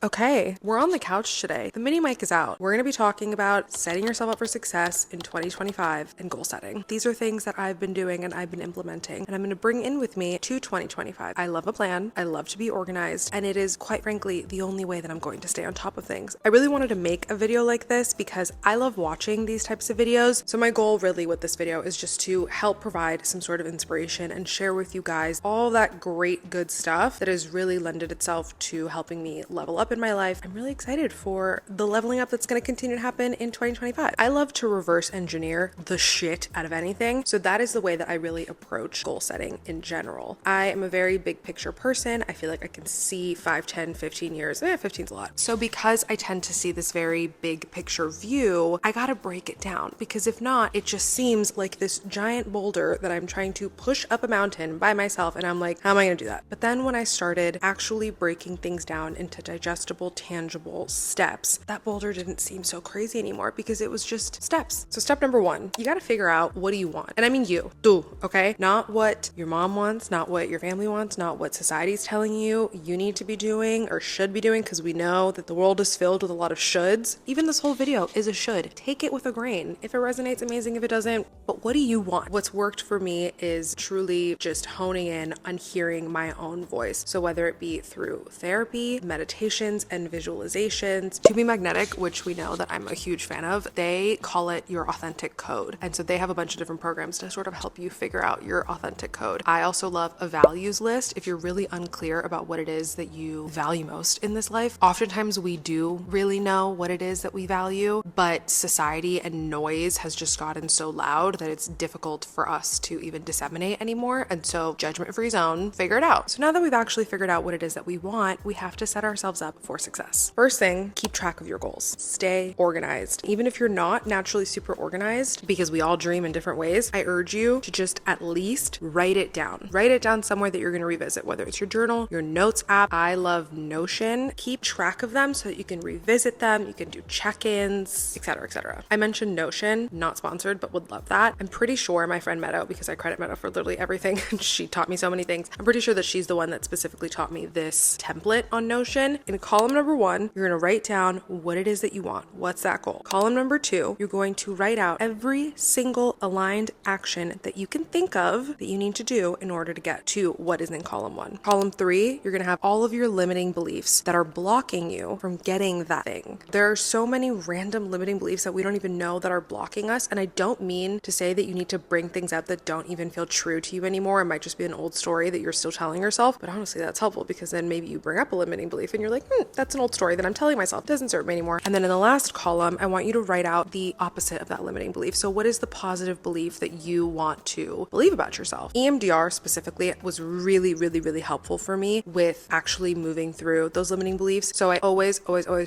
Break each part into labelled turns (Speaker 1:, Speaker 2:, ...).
Speaker 1: Okay, we're on the couch today. The mini mic is out. We're going to be talking about setting yourself up for success in 2025 and goal setting. These are things that I've been doing and I've been implementing, and I'm going to bring in with me to 2025. I love a plan. I love to be organized, and it is quite frankly the only way that I'm going to stay on top of things. I really wanted to make a video like this because I love watching these types of videos. So my goal really with this video is just to help provide some sort of inspiration and share with you guys all that great good stuff that has really lended itself to helping me level up in my life. I'm really excited for the leveling up that's going to continue to happen in 2025. I love to reverse engineer the shit out of anything. So that is the way that I really approach goal setting in general. I am a very big picture person. I feel like I can see 5, 10, 15 years. 15's a lot. So because I tend to see this very big picture view, I got to break it down, because if not, it just seems like this giant boulder that I'm trying to push up a mountain by myself. And I'm like, how am I going to do that? But then when I started actually breaking things down into digestible, tangible steps, that boulder didn't seem so crazy anymore, because it was just steps. So step number 1, you got to figure out, what do you want? And I mean you, okay? Not what your mom wants, not what your family wants, not what society's telling you need to be doing or should be doing, because we know that the world is filled with a lot of shoulds. Even this whole video is a should. Take it with a grain. If it resonates, amazing. If it doesn't, but what do you want? What's worked for me is truly just honing in on hearing my own voice. So whether it be through therapy, meditations, and visualizations. To Be Magnetic, which we know that I'm a huge fan of, they call it your authentic code. And so they have a bunch of different programs to sort of help you figure out your authentic code. I also love a values list. If you're really unclear about what it is that you value most in this life, oftentimes we do really know what it is that we value, but society and noise has just gotten so loud that it's difficult for us to even disseminate anymore. And so judgment-free zone, figure it out. So now that we've actually figured out what it is that we want, we have to set ourselves up for success. First thing, keep track of your goals. Stay organized. Even if you're not naturally super organized, because we all dream in different ways, I urge you to just at least write it down. Write it down somewhere that you're going to revisit, whether it's your journal, your notes app. I love Notion. Keep track of them so that you can revisit them. You can do check-ins, etc., etc. I mentioned Notion, not sponsored, but would love that. I'm pretty sure my friend Meadow, because I credit Meadow for literally everything, she taught me so many things. I'm pretty sure that she's the one that specifically taught me this template on Notion. In column number 1, you're going to write down what it is that you want. What's that goal? Column number 2, you're going to write out every single aligned action that you can think of that you need to do in order to get to what is in column 1. Column 3, you're going to have all of your limiting beliefs that are blocking you from getting that thing. There are so many random limiting beliefs that we don't even know that are blocking us. And I don't mean to say that you need to bring things up that don't even feel true to you anymore. It might just be an old story that you're still telling yourself. But honestly, that's helpful, because then maybe you bring up a limiting belief and you're like, that's an old story that I'm telling myself. It doesn't serve me anymore. And then in the last column, I want you to write out the opposite of that limiting belief. So what is the positive belief that you want to believe about yourself? EMDR specifically was really, really, really helpful for me with actually moving through those limiting beliefs. So I always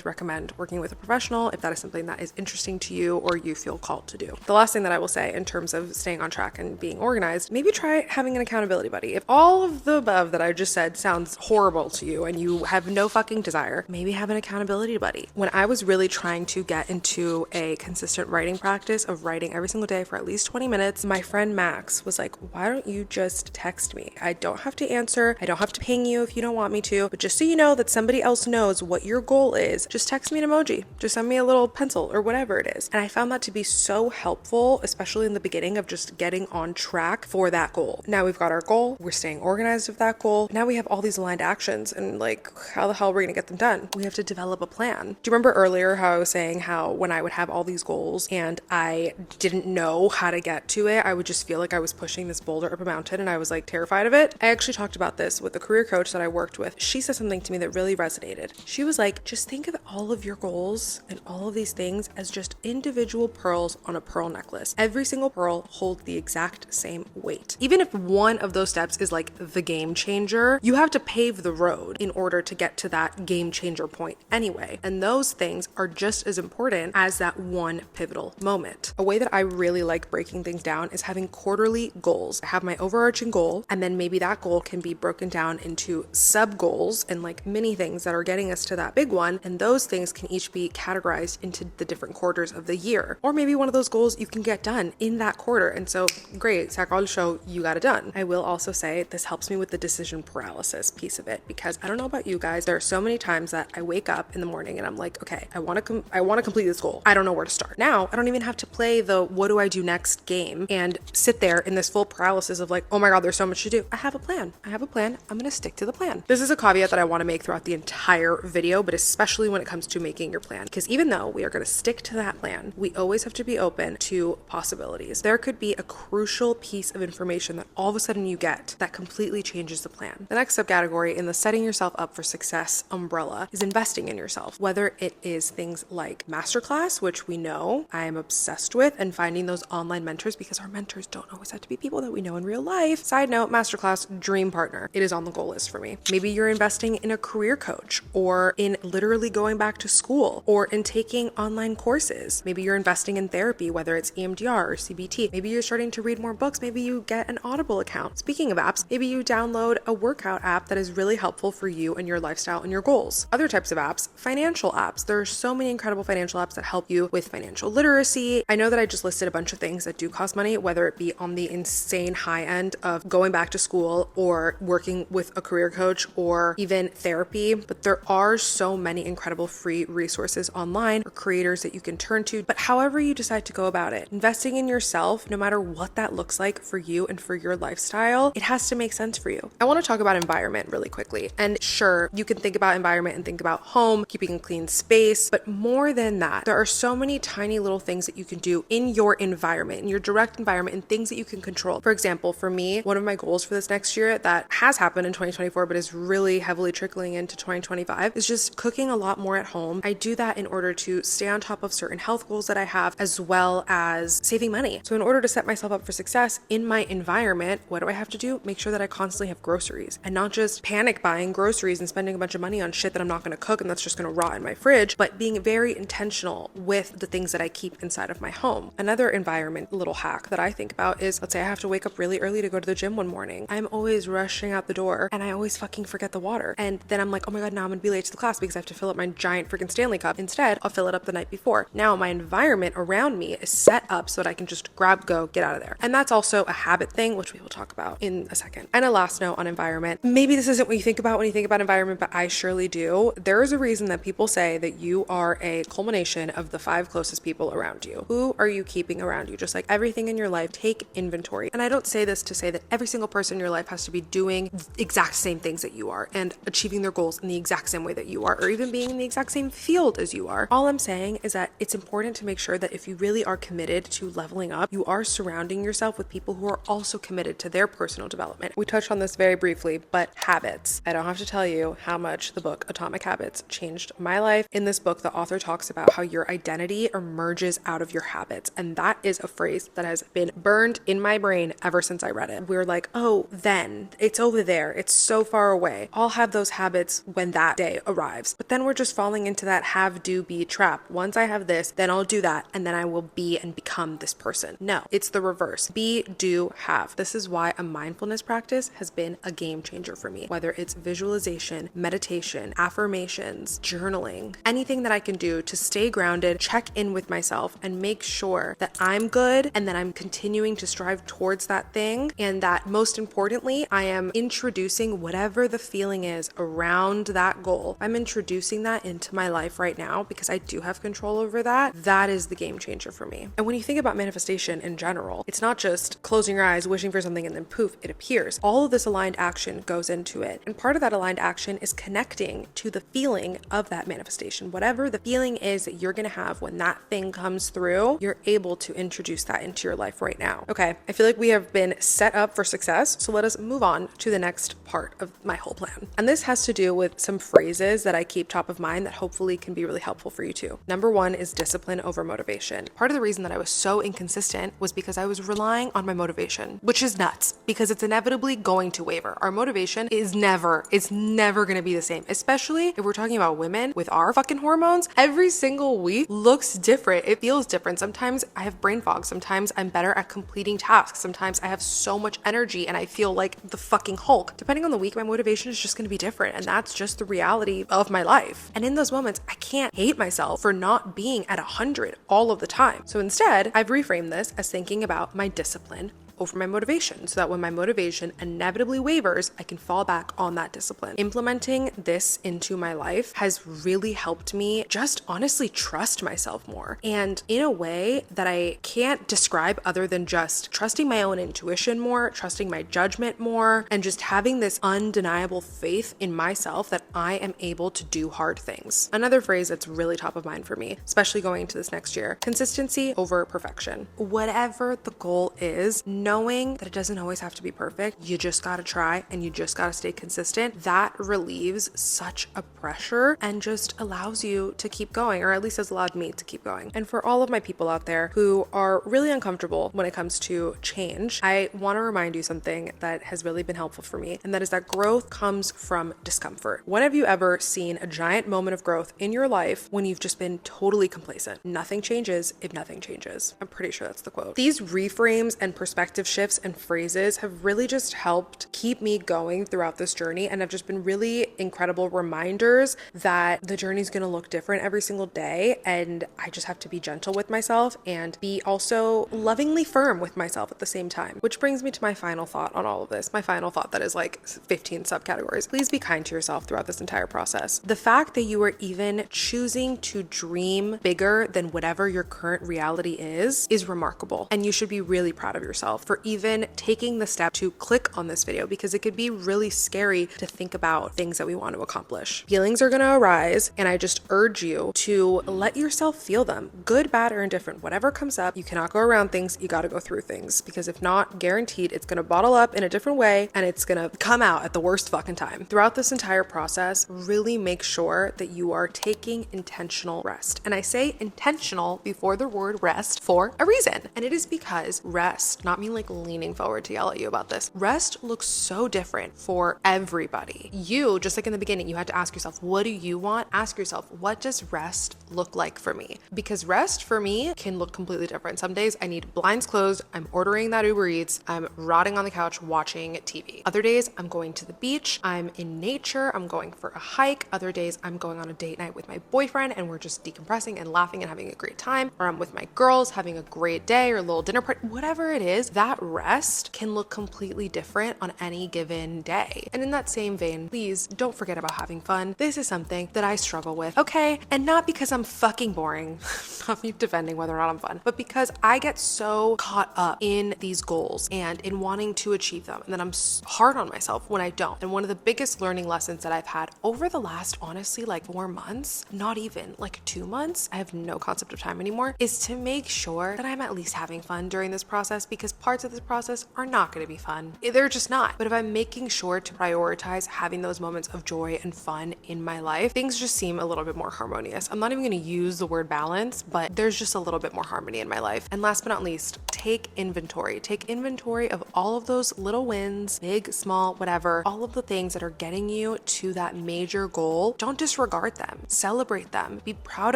Speaker 1: recommend working with a professional if that is something that is interesting to you or you feel called to do. The last thing that I will say in terms of staying on track and being organized, maybe try having an accountability buddy. If all of the above that I just said sounds horrible to you and you have no fucking desire, maybe have an accountability buddy. When I was really trying to get into a consistent writing practice of writing every single day for at least 20 minutes, my friend Max was like, why don't you just text me? I don't have to answer. I don't have to ping you if you don't want me to, but just so you know that somebody else knows what your goal is, just text me an emoji. Just send me a little pencil or whatever it is. And I found that to be so helpful, especially in the beginning of just getting on track for that goal. Now we've got our goal. We're staying organized with that goal. Now we have all these aligned actions, and like, how the hell are we going to get them done? We have to develop a plan. Do you remember earlier how I was saying how when I would have all these goals and I didn't know how to get to it, I would just feel like I was pushing this boulder up a mountain and I was like terrified of it? I actually talked about this with a career coach that I worked with. She said something to me that really resonated. She was like, just think of all of your goals and all of these things as just individual pearls on a pearl necklace. Every single pearl holds the exact same weight. Even if one of those steps is like the game changer, you have to pave the road in order to get to that game changer point anyway. And those things are just as important as that one pivotal moment. A way that I really like breaking things down is having quarterly goals. I have my overarching goal, and then maybe that goal can be broken down into sub goals and like mini things that are getting us to that big one. And those things can each be categorized into the different quarters of the year. Or maybe one of those goals you can get done in that quarter. And so great, Sakal show, you got it done. I will also say this helps me with the decision paralysis piece of it, because I don't know about you guys, there are so many times that I wake up in the morning and I'm like, okay, I want to complete this goal. I don't know where to start. Now, I don't even have to play the what do I do next game and sit there in this full paralysis of like, oh my God, there's so much to do. I have a plan. I'm going to stick to the plan. This is a caveat that I want to make throughout the entire video, but especially when it comes to making your plan, because even though we are going to stick to that plan, we always have to be open to possibilities. There could be a crucial piece of information that all of a sudden you get that completely changes the plan. The next subcategory in the setting yourself up for success umbrella is investing in yourself, whether it is things like masterclass, which we know I am obsessed with, and finding those online mentors, because our mentors don't always have to be people that we know in real life. Side note, masterclass, dream partner. It is on the goal list for me. Maybe you're investing in a career coach, or in literally going back to school, or in taking online courses. Maybe you're investing in therapy, whether it's EMDR or CBT. Maybe you're starting to read more books. Maybe you get an Audible account. Speaking of apps, maybe you download a workout app that is really helpful for you and your lifestyle and your goals. Other types of apps, financial apps. There are so many incredible financial apps that help you with financial literacy. I know that I just listed a bunch of things that do cost money, whether it be on the insane high end of going back to school or working with a career coach or even therapy, but there are so many incredible free resources online or creators that you can turn to. But however you decide to go about it, investing in yourself, no matter what that looks like for you and for your lifestyle, it has to make sense for you. I want to talk about environment really quickly. And sure, you can think about environment and think about home, keeping a clean space, but more than that, there are so many tiny little things that you can do in your environment, in your direct environment, and things that you can control. For example, for me, one of my goals for this next year that has happened in 2024, but is really heavily trickling into 2025, is just cooking a lot more at home. I do that in order to stay on top of certain health goals that I have, as well as saving money. So in order to set myself up for success in my environment, what do I have to do? Make sure that I constantly have groceries, and not just panic buying groceries and spending a bunch of money on shit that I'm not going to cook and that's just going to rot in my fridge, but being very intentional with the things that I keep inside of my home. Another environment little hack that I think about is, let's say I have to wake up really early to go to the gym one morning. I'm always rushing out the door and I always fucking forget the water. And then I'm like, oh my God, now I'm going to be late to the class because I have to fill up my giant freaking Stanley cup. Instead, I'll fill it up the night before. Now my environment around me is set up so that I can just grab, go, get out of there. And that's also a habit thing, which we will talk about in a second. And a last note on environment. Maybe this isn't what you think about when you think about environment, but I surely do. There is a reason that people say that you are a culmination of the 5 closest people around you. Who are you keeping around you? Just like everything in your life, take inventory. And I don't say this to say that every single person in your life has to be doing the exact same things that you are and achieving their goals in the exact same way that you are, or even being in the exact same field as you are. All I'm saying is that it's important to make sure that if you really are committed to leveling up, you are surrounding yourself with people who are also committed to their personal development. We touched on this very briefly, but habits. I don't have to tell you how much the book Atomic Habits changed my life. In this book, the author talks about how your identity emerges out of your habits. And that is a phrase that has been burned in my brain ever since I read it. We're like, oh, then it's over there. It's so far away. I'll have those habits when that day arrives. But then we're just falling into that have, do, be trap. Once I have this, then I'll do that. And then I will be and become this person. No, it's the reverse. Be, do, have. This is why a mindfulness practice has been a game changer for me. Whether it's visualization, meditation, affirmations, journaling, anything that I can do to stay grounded, check in with myself, and make sure that I'm good and that I'm continuing to strive towards that thing. And that most importantly, I am introducing whatever the feeling is around that goal. I'm introducing that into my life right now because I do have control over that. That is the game changer for me. And when you think about manifestation in general, it's not just closing your eyes, wishing for something, and then poof, it appears. All of this aligned action goes into it. And part of that aligned action is connecting to the feeling of that manifestation. Whatever the feeling is that you're going to have when that thing comes through, you're able to introduce that into your life right now. Okay, I feel like we have been set up for success. So let us move on to the next part of my whole plan. And this has to do with some phrases that I keep top of mind that hopefully can be really helpful for you too. Number 1 is discipline over motivation. Part of the reason that I was so inconsistent was because I was relying on my motivation, which is nuts because it's inevitably going to waver. Our motivation is never going to be the same, especially if we're talking about women with our fucking hormones. Every single week looks different. It feels different. Sometimes I have brain fog. Sometimes I'm better at completing tasks. Sometimes I have so much energy and I feel like the fucking Hulk. Depending on the week, my motivation is just going to be different. And that's just the reality of my life. And in those moments, I can't hate myself for not being at 100 all of the time. So instead, I've reframed this as thinking about my discipline over my motivation so that when my motivation inevitably wavers, I can fall back on that discipline. Implementing this into my life has really helped me just honestly trust myself more, and in a way that I can't describe other than just trusting my own intuition more, trusting my judgment more, and just having this undeniable faith in myself that I am able to do hard things. Another phrase that's really top of mind for me, especially going into this next year: consistency over perfection. Whatever the goal is, knowing that it doesn't always have to be perfect, you just gotta try and you just gotta stay consistent. That relieves such a pressure and just allows you to keep going, or at least has allowed me to keep going. And for all of my people out there who are really uncomfortable when it comes to change, I want to remind you something that has really been helpful for me, and that is that growth comes from discomfort. When have you ever seen a giant moment of growth in your life when you've just been totally complacent? Nothing changes if nothing changes. I'm pretty sure that's the quote. These reframes and perspective shifts and phrases have really just helped keep me going throughout this journey, and have just been really incredible reminders that the journey is going to look different every single day, and I just have to be gentle with myself and be also lovingly firm with myself at the same time. Which brings me to my final thought on all of this. My final thought that is like 15 subcategories. Please be kind to yourself throughout this entire process. The fact that you are even choosing to dream bigger than whatever your current reality is remarkable. And you should be really proud of yourself for even taking the step to click on this video, because it could be really scary to think about things that we want to accomplish. Feelings are going to arise, and I just urge you to let yourself feel them. Good, bad, or indifferent. Whatever comes up, you cannot go around things. You got to go through things, because if not, guaranteed it's going to bottle up in a different way and it's going to come out at the worst fucking time. Throughout this entire process, really make sure that you are taking intentional rest. And I say intentional before the word rest for a reason. And it is because rest, not me like leaning forward to yell at you about this, rest looks so different for everybody. You, just like in the beginning, you had to ask yourself, what do you want? Ask yourself, what does rest look like for me? Because rest for me can look completely different. Some days I need blinds closed, I'm ordering that Uber Eats, I'm rotting on the couch watching TV. Other days I'm going to the beach, I'm in nature, I'm going for a hike. Other days I'm going on a date night with my boyfriend and we're just decompressing and laughing and having a great time. Or I'm with my girls having a great day or a little dinner party. Whatever it is, that rest can look completely different on any given day. And in that same vein, please don't forget about having fun. This is something that I struggle with, okay? And not because I'm fucking boring, not me defending whether or not I'm fun, but because I get so caught up in these goals and in wanting to achieve them, and then I'm hard on myself when I don't. And one of the biggest learning lessons that I've had over the last, honestly, like 4 months, not even like 2 months, I have no concept of time anymore, is to make sure that I'm at least having fun during this process, because parts of this process are not going to be fun. They're just not. But if I'm making sure to prioritize having those moments of joy and fun in my life, things just seem a little bit more harmonious. I'm not even going to use the word balance, but there's just a little bit more harmony in my life. And last but not least, take inventory. Take inventory of all of those little wins, big, small, whatever, all of the things that are getting you to that major goal. Don't disregard them. Celebrate them. Be proud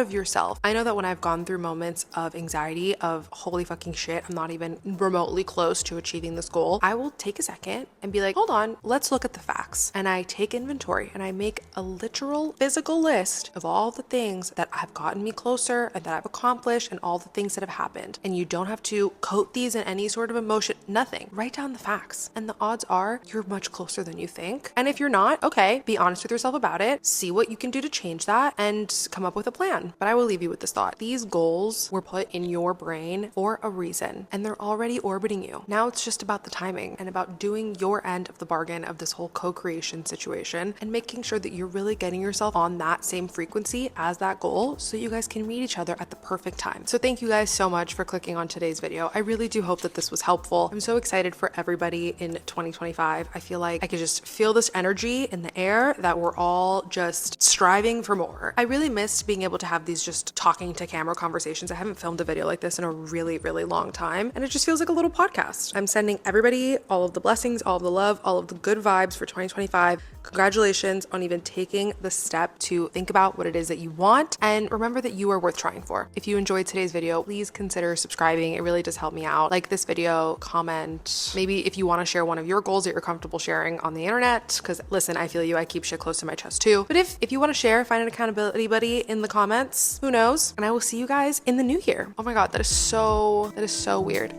Speaker 1: of yourself. I know that when I've gone through moments of anxiety, of holy fucking shit, I'm not even remotely close to achieving this goal, I will take a second and be like, hold on, let's look at the facts. And I take inventory and I make a literal physical list of all the things that have gotten me closer and that I've accomplished and all the things that have happened. And you don't have to coat these in any sort of emotion, nothing. Write down the facts. And the odds are you're much closer than you think. And if you're not, okay, be honest with yourself about it. See what you can do to change that and come up with a plan. But I will leave you with this thought. These goals were put in your brain for a reason, and they're already orbiting you. Now it's just about the timing and about doing your end of the bargain of this whole co-creation situation and making sure that you're really getting yourself on that same frequency as that goal so you guys can meet each other at the perfect time. So thank you guys so much for clicking on today's video. I really do hope that this was helpful. I'm so excited for everybody in 2025. I feel like I could just feel this energy in the air that we're all just striving for more. I really missed being able to have these just talking to camera conversations. I haven't filmed a video like this in a really, really long time, and it just feels like a little podcast. I'm sending everybody all of the blessings, all of the love, all of the good vibes for 2025. Congratulations on even taking the step to think about what it is that you want, and remember that you are worth trying for. If you enjoyed today's video, please consider subscribing. It really does help me out. Like this video, comment, maybe if you want to share one of your goals that you're comfortable sharing on the internet, because listen, I feel you, I keep shit close to my chest too. But if you want to share, find an accountability buddy in the comments, who knows? And I will see you guys in the new year. Oh my God, that is so weird.